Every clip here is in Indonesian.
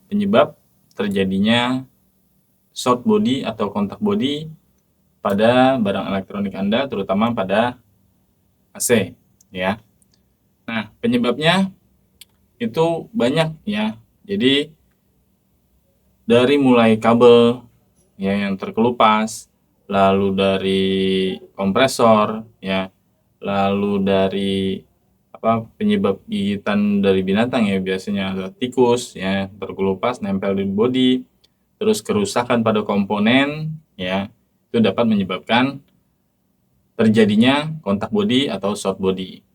penyebab terjadinya short body atau kontak body pada barang elektronik Anda, terutama pada AC ya. Nah, penyebabnya itu banyak ya. Jadi dari mulai kabel ya yang terkelupas, lalu dari kompresor ya, lalu dari penyebab gigitan dari binatang ya, biasanya ada tikus ya terkelupas nempel di bodi, terus kerusakan pada komponen ya, itu dapat menyebabkan terjadinya kontak bodi atau short body.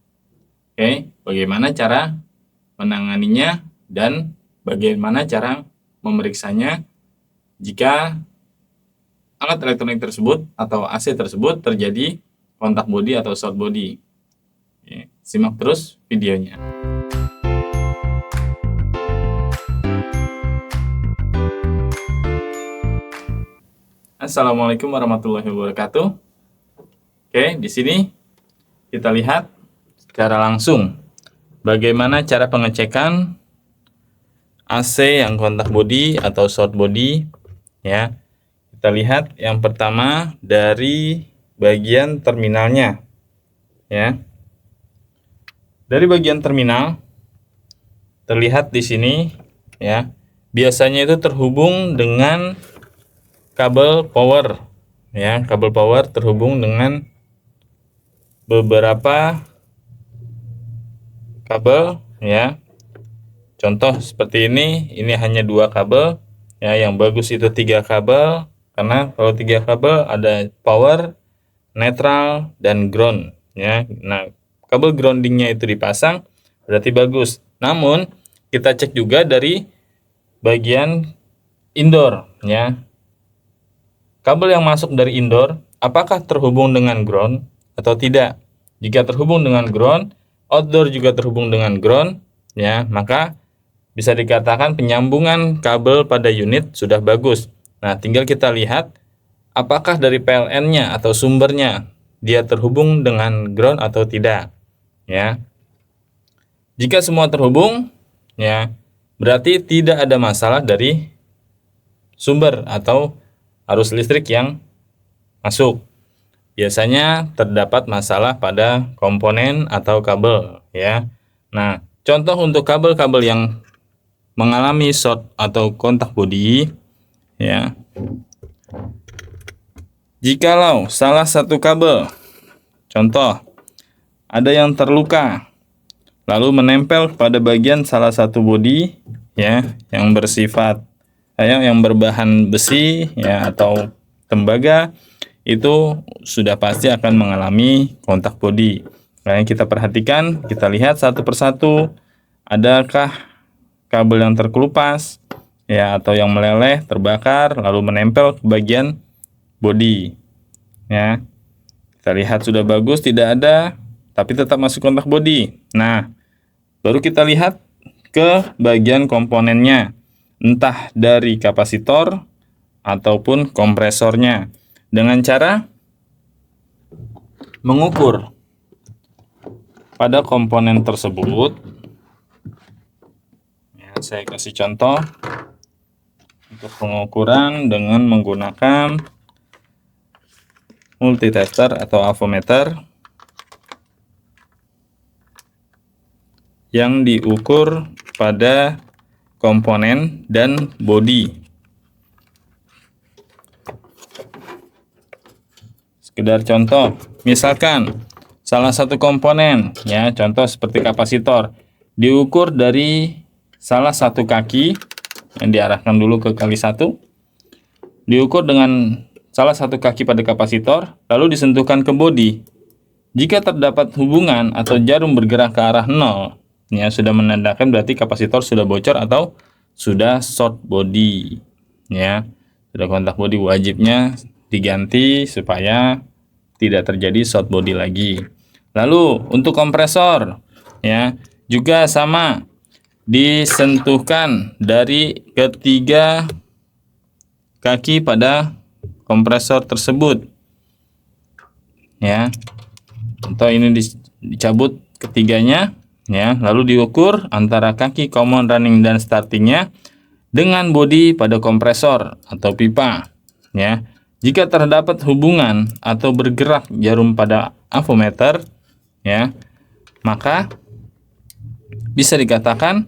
Oke, bagaimana cara menanganinya dan bagaimana cara memeriksanya jika alat elektronik tersebut atau AC tersebut terjadi kontak bodi atau short body. Oke, simak terus videonya. Assalamualaikum warahmatullahi wabarakatuh. Oke, di sini kita lihat secara langsung bagaimana cara pengecekan AC yang kontak body atau short body ya. Kita lihat yang pertama dari bagian terminalnya ya. Dari bagian terminal terlihat di sini ya. Biasanya itu terhubung dengan kabel power ya. Kabel power terhubung dengan beberapa kabel ya. Contoh seperti ini hanya 2 kabel ya, yang bagus itu 3 kabel, karena kalau 3 kabel ada power, netral, dan ground ya. Nah, kabel groundingnya itu dipasang berarti bagus. Namun kita cek juga dari bagian indoor ya. Kabel yang masuk dari indoor apakah terhubung dengan ground atau tidak? Jika terhubung dengan ground, outdoor juga terhubung dengan ground ya, maka bisa dikatakan penyambungan kabel pada unit sudah bagus. Nah, tinggal kita lihat apakah dari PLN-nya atau sumbernya dia terhubung dengan ground atau tidak ya. Jika semua terhubung ya, berarti tidak ada masalah dari sumber atau arus listrik yang masuk. Biasanya terdapat masalah pada komponen atau kabel ya. Nah, contoh untuk kabel-kabel yang mengalami short atau kontak body ya. Jikalau salah satu kabel, contoh ada yang terluka lalu menempel pada bagian salah satu body ya, yang bersifat yang berbahan besi ya atau tembaga, itu sudah pasti akan mengalami kontak body. Nah, yang kita perhatikan, kita lihat satu persatu, adakah kabel yang terkelupas ya atau yang meleleh, terbakar lalu menempel ke bagian body ya. Kita lihat sudah bagus, tidak ada, tapi tetap masuk kontak body. Nah, baru kita lihat ke bagian komponennya, entah dari kapasitor ataupun kompresornya, dengan cara mengukur pada komponen tersebut. Ya, saya kasih contoh untuk pengukuran dengan menggunakan multitester atau avometer yang diukur pada komponen dan bodi. Sekedar contoh, misalkan salah satu komponen ya, contoh seperti kapasitor, diukur dari salah satu kaki yang diarahkan dulu ke kali 1, diukur dengan salah satu kaki pada kapasitor, lalu disentuhkan ke bodi. Jika terdapat hubungan atau jarum bergerak ke arah 0, ya sudah menandakan berarti kapasitor sudah bocor atau sudah short body. Ya, sudah kontak body, wajibnya diganti supaya tidak terjadi short body lagi. Lalu untuk kompresor, ya juga sama, disentuhkan dari ketiga kaki pada kompresor tersebut ya. Contoh ini dicabut ketiganya ya, lalu diukur antara kaki common running dan startingnya, dengan bodi pada kompresor atau pipa, ya. Jika terdapat hubungan atau bergerak jarum pada avometer, ya, maka bisa dikatakan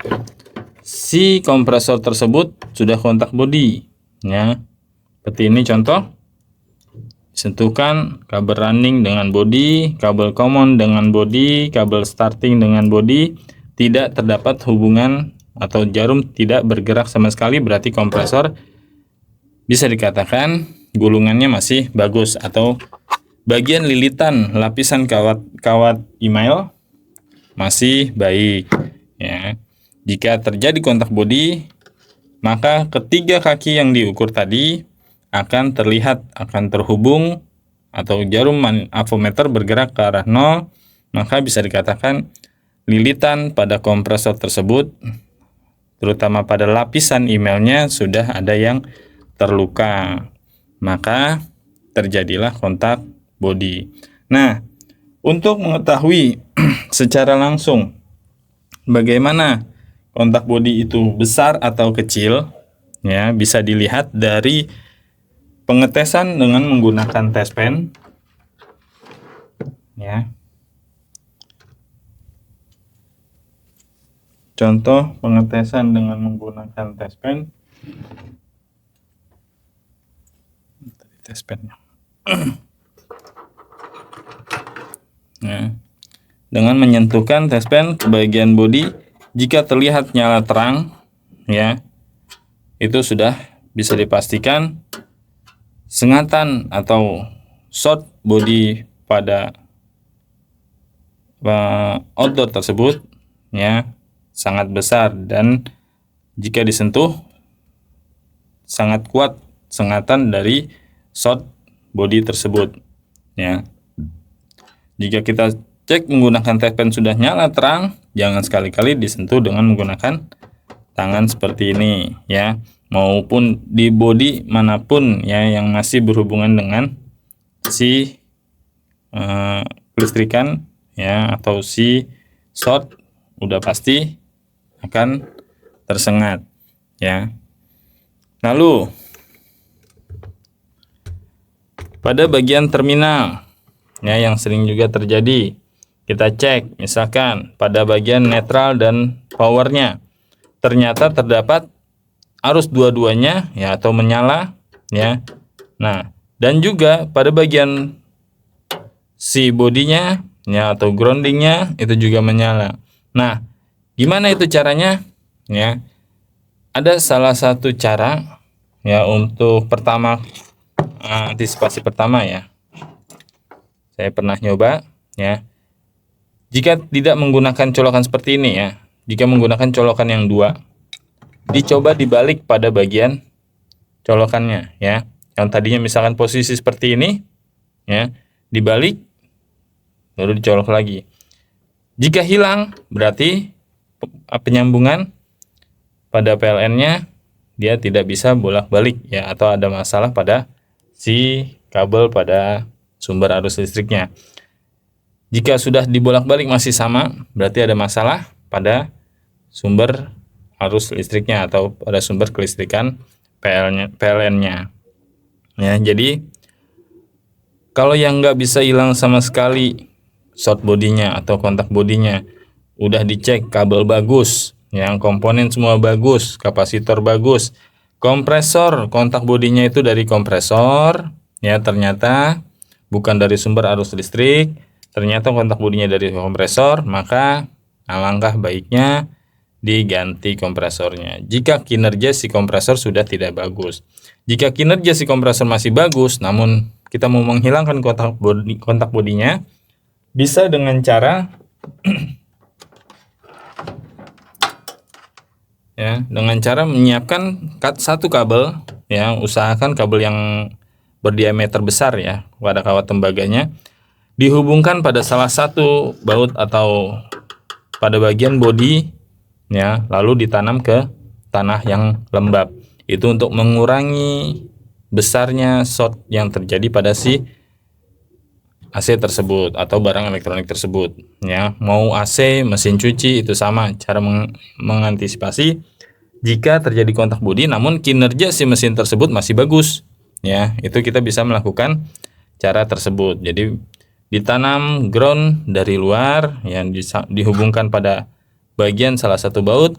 si kompresor tersebut sudah kontak bodi, ya. Seperti ini contoh. Sentuhkan kabel running dengan bodi, kabel common dengan bodi, kabel starting dengan bodi, tidak terdapat hubungan atau jarum tidak bergerak sama sekali, berarti kompresor bisa dikatakan gulungannya masih bagus atau bagian lilitan lapisan kawat email masih baik, ya. Jika terjadi kontak bodi, maka ketiga kaki yang diukur tadi akan terlihat, akan terhubung atau jarum avometer bergerak ke arah 0, maka bisa dikatakan lilitan pada kompresor tersebut, terutama pada lapisan emailnya, sudah ada yang terluka, maka terjadilah kontak bodi. Nah, untuk mengetahui secara langsung bagaimana kontak bodi itu besar atau kecil, ya, bisa dilihat dari pengetesan dengan menggunakan test pen, ya. Contoh pengetesan dengan menggunakan test pen. Test pennya. Ya. Dengan menyentuhkan test pen ke bagian bodi, jika terlihat nyala terang, ya, itu sudah bisa dipastikan sengatan atau short bodi pada outdoor tersebut, ya, sangat besar, dan jika disentuh sangat kuat sengatan dari short bodi tersebut, ya. Jika kita cek menggunakan test pen sudah nyala terang, jangan sekali-kali disentuh dengan menggunakan tangan seperti ini, ya, maupun di bodi manapun, ya, yang masih berhubungan dengan si kelistrikan, ya, atau si short, udah pasti akan tersengat, ya. Lalu pada bagian terminal, ya, yang sering juga terjadi, kita cek misalkan pada bagian netral dan powernya, ternyata terdapat arus dua-duanya, ya, atau menyala, ya. Nah, dan juga pada bagian si bodinya, ya, atau groundingnya itu juga menyala. Nah, gimana itu caranya, ya? Ada salah satu cara, ya, untuk pertama, antisipasi pertama, ya. Saya pernah nyoba, ya. Jika tidak menggunakan colokan seperti ini, ya, jika menggunakan colokan yang dua, dicoba dibalik pada bagian colokannya, ya. Yang tadinya misalkan posisi seperti ini, ya, dibalik baru dicolok lagi. Jika hilang, berarti penyambungan pada PLN-nya dia tidak bisa bolak-balik, ya, atau ada masalah pada si kabel pada sumber arus listriknya. Jika sudah dibolak-balik masih sama, berarti ada masalah pada sumber arus listriknya atau pada sumber kelistrikan PLN-nya. Ya, jadi kalau yang nggak bisa hilang sama sekali short bodinya atau kontak bodinya, udah dicek kabel bagus, yang komponen semua bagus, kapasitor bagus, kompresor kontak bodinya itu dari kompresor, ya, ternyata bukan dari sumber arus listrik, ternyata kontak bodinya dari kompresor, maka alangkah baiknya diganti kompresornya jika kinerja si kompresor sudah tidak bagus. Jika kinerja si kompresor masih bagus, namun kita mau menghilangkan kontak bodinya, bisa dengan cara ya, dengan cara menyiapkan satu kabel, ya, usahakan kabel yang berdiameter besar, ya, pada kawat tembaganya dihubungkan pada salah satu baut atau pada bagian bodi, ya, lalu ditanam ke tanah yang lembab. Itu untuk mengurangi besarnya short yang terjadi pada si AC tersebut atau barang elektronik tersebut, ya. Mau AC, mesin cuci itu sama cara mengantisipasi jika terjadi kontak bodi namun kinerja si mesin tersebut masih bagus, ya itu kita bisa melakukan cara tersebut. Jadi ditanam ground dari luar yang dihubungkan pada bagian salah satu baut,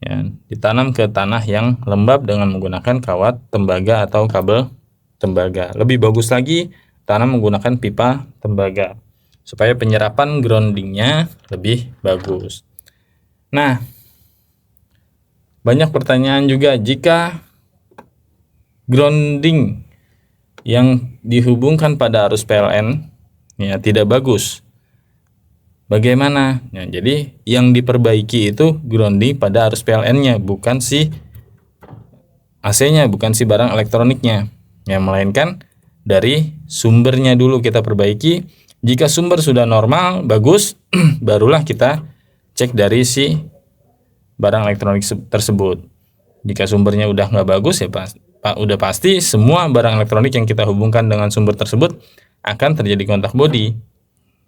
ya, ditanam ke tanah yang lembab dengan menggunakan kawat tembaga atau kabel tembaga. Lebih bagus lagi tanam menggunakan pipa tembaga supaya penyerapan groundingnya lebih bagus. Nah, banyak pertanyaan juga, jika grounding yang dihubungkan pada arus PLN ya tidak bagus, bagaimana? Ya, jadi yang diperbaiki itu grounding pada arus PLN-nya, bukan si AC-nya, bukan si barang elektroniknya, ya, melainkan dari sumbernya dulu kita perbaiki. Jika sumber sudah normal, bagus, barulah kita cek dari si barang elektronik tersebut. Jika sumbernya udah nggak bagus, ya udah pasti semua barang elektronik yang kita hubungkan dengan sumber tersebut akan terjadi kontak bodi.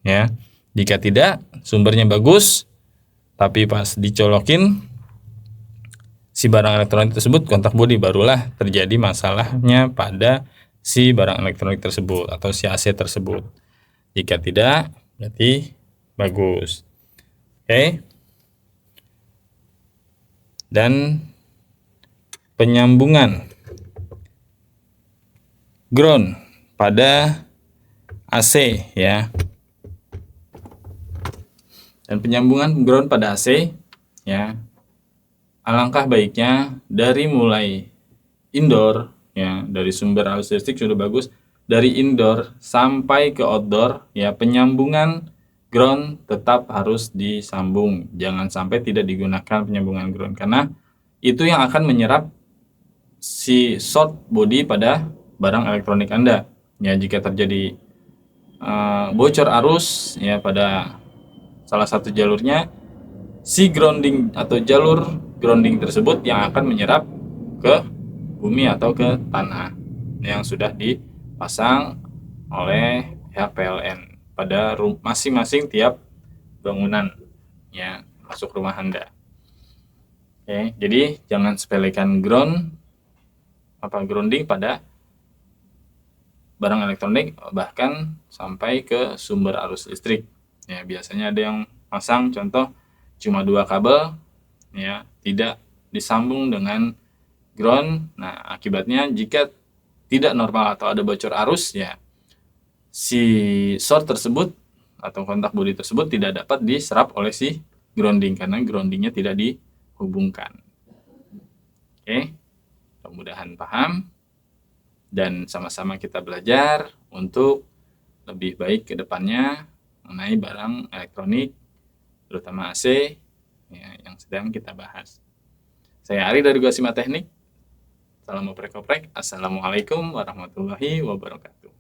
Ya, jika tidak, sumbernya bagus, tapi pas dicolokin si barang elektronik tersebut kontak bodi, barulah terjadi masalahnya pada si barang elektronik tersebut atau si AC tersebut. Jika tidak, berarti bagus. Oke. Dan penyambungan ground pada AC, ya. Dan penyambungan ground pada AC, ya, alangkah baiknya dari mulai indoor, ya, dari sumber arus listrik sudah bagus, dari indoor sampai ke outdoor, ya, penyambungan ground tetap harus disambung. Jangan sampai tidak digunakan penyambungan ground, karena itu yang akan menyerap si short body pada barang elektronik Anda. Ya, jika terjadi bocor arus, ya, pada salah satu jalurnya, si grounding atau jalur grounding tersebut yang akan menyerap ke bumi atau ke tanah yang sudah dipasang oleh pihak PLN pada masing-masing tiap bangunan, ya, masuk rumah Anda. Oke, jadi jangan sepelekan grounding pada barang elektronik, bahkan sampai ke sumber arus listrik. Ya, biasanya ada yang pasang contoh cuma 2 kabel, ya, tidak disambung dengan ground. Nah, akibatnya jika tidak normal atau ada bocor arus, ya, si short tersebut atau kontak bodi tersebut tidak dapat diserap oleh si grounding karena groundingnya tidak dihubungkan. Oke, mudah-mudahan paham dan sama-sama kita belajar untuk lebih baik ke depannya mengenai barang elektronik, terutama AC, ya, yang sedang kita bahas. Saya Ari dari Gua Simak Teknik. Salam oprek-oprek. Assalamualaikum warahmatullahi wabarakatuh.